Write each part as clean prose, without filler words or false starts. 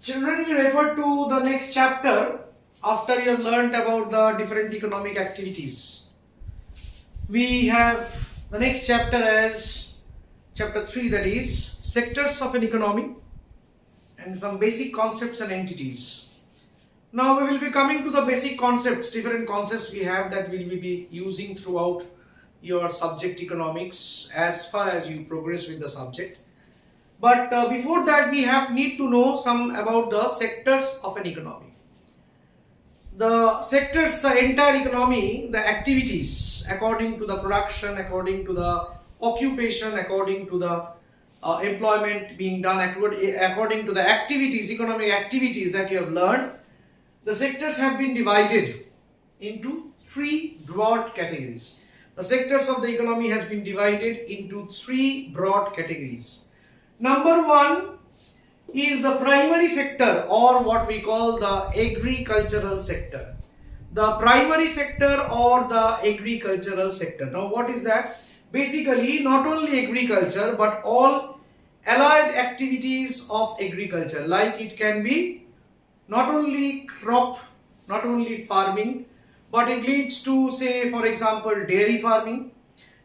Children, we refer to the next chapter after you have learnt about the different economic activities. We have the next chapter as chapter 3, that is sectors of an economy and some basic concepts and entities. Now we will be coming to the basic concepts, different concepts we have that we will be using throughout your subject economics as far as you progress with the subject. But before that, we need to know some about the sectors of an economy. The sectors, the entire economy, the activities according to the production, according to the occupation, according to the employment being done, according to the activities, economic activities that you have learned, the sectors have been divided into three broad categories. The sectors of the economy has been divided into three broad categories. Number one is the primary sector, or what we call the agricultural sector. The primary sector or the agricultural sector. Now what is that? Basically not only agriculture but all allied activities of agriculture, like it can be not only crop, not only farming, but it leads to, say for example, dairy farming.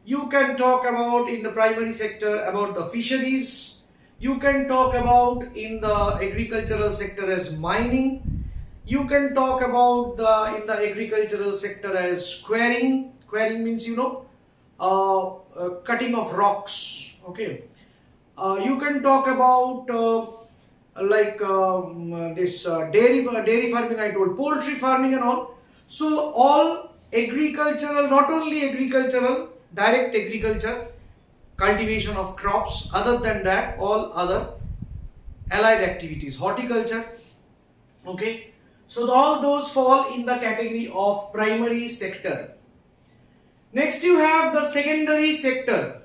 You can talk about in the primary sector about the fisheries. You can talk about in the agricultural sector as mining. You can talk about in the agricultural sector as quarrying. Quarrying means cutting of rocks. Okay. You can talk about dairy farming. I told poultry farming and all. So all agricultural, not only agricultural, direct agriculture, cultivation of crops, other than that all other allied activities, horticulture. Okay, so all those fall in the category of primary sector. Next you have the secondary sector.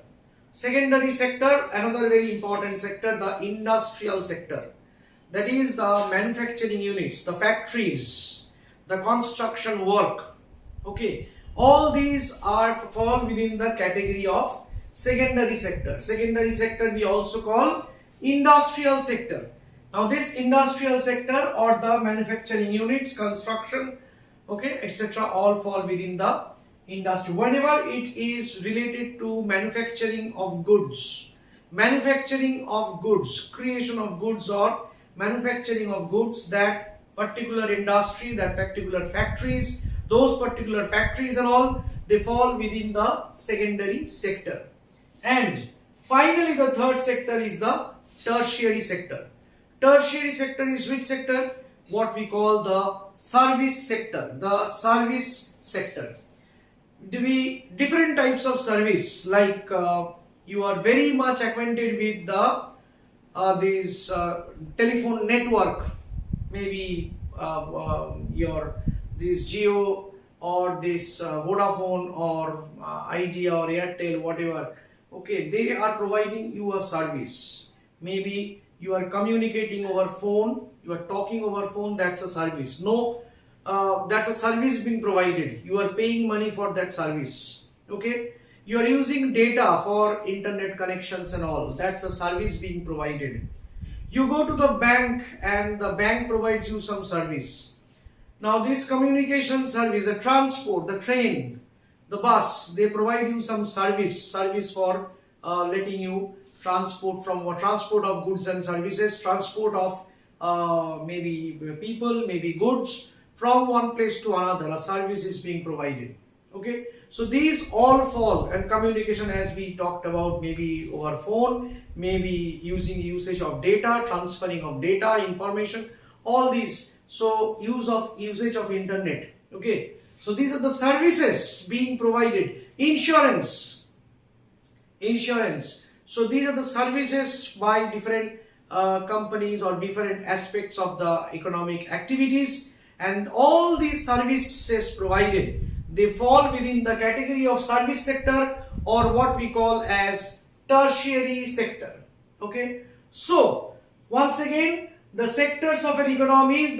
Secondary sector, another very important sector, the industrial sector. That is the manufacturing units, the factories, the construction work. Okay, all these fall within the category of secondary sector. Secondary sector we also call industrial sector. Now this industrial sector or the manufacturing units, construction, okay, etc., all fall within the industry. Whenever it is related to manufacturing of goods, creation of goods or manufacturing of goods, that particular industry, that particular factories, those particular factories and all, they fall within the secondary sector. And finally the third sector is the tertiary sector. Tertiary sector is which sector? What we call the service sector. The service sector. Different types of service, like you are very much acquainted with this telephone network, maybe this Jio or this Vodafone or Idea or Airtel, whatever. Okay, they are providing you a service. Maybe you are communicating over phone, you are talking over phone, that's a service. No, that's a service being provided. You are paying money for that service. Okay, you are using data for internet connections and all, that's a service being provided. You go to the bank and the bank provides you some service. Now this communication service, the transport, the train, the bus, they provide you some service for letting you transport of goods and services, transport of maybe people, maybe goods from one place to another. A service is being provided. Okay, so these all fall, and communication, as we talked about, maybe over phone, maybe usage of data, transferring of data, information, all these. So usage of internet. Okay, so these are the services being provided. Insurance. So these are the services by different companies or different aspects of the economic activities, and all these services provided, they fall within the category of service sector, or what we call as tertiary sector. Okay, so once again, the sectors of an economy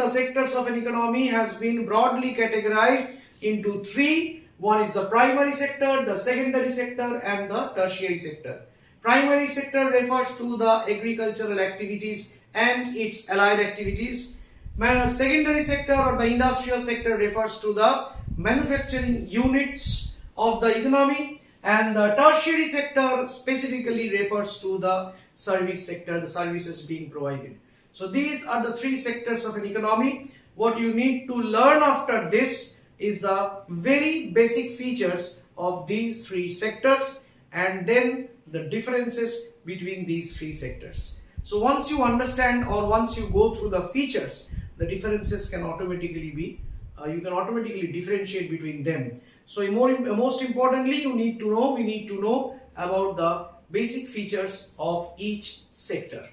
has been broadly categorized into three. One is the primary sector, the secondary sector, and the tertiary sector. Primary sector refers to the agricultural activities and its allied activities. Secondary sector or the industrial sector refers to the manufacturing units of the economy, and the tertiary sector specifically refers to the service sector, the services being provided. So these are the three sectors of an economy. What you need to learn after this is the very basic features of these three sectors and then the differences between these three sectors. So once you understand or once you go through the features, the differences can automatically be, you can automatically differentiate between them. So most importantly, we need to know about the basic features of each sector.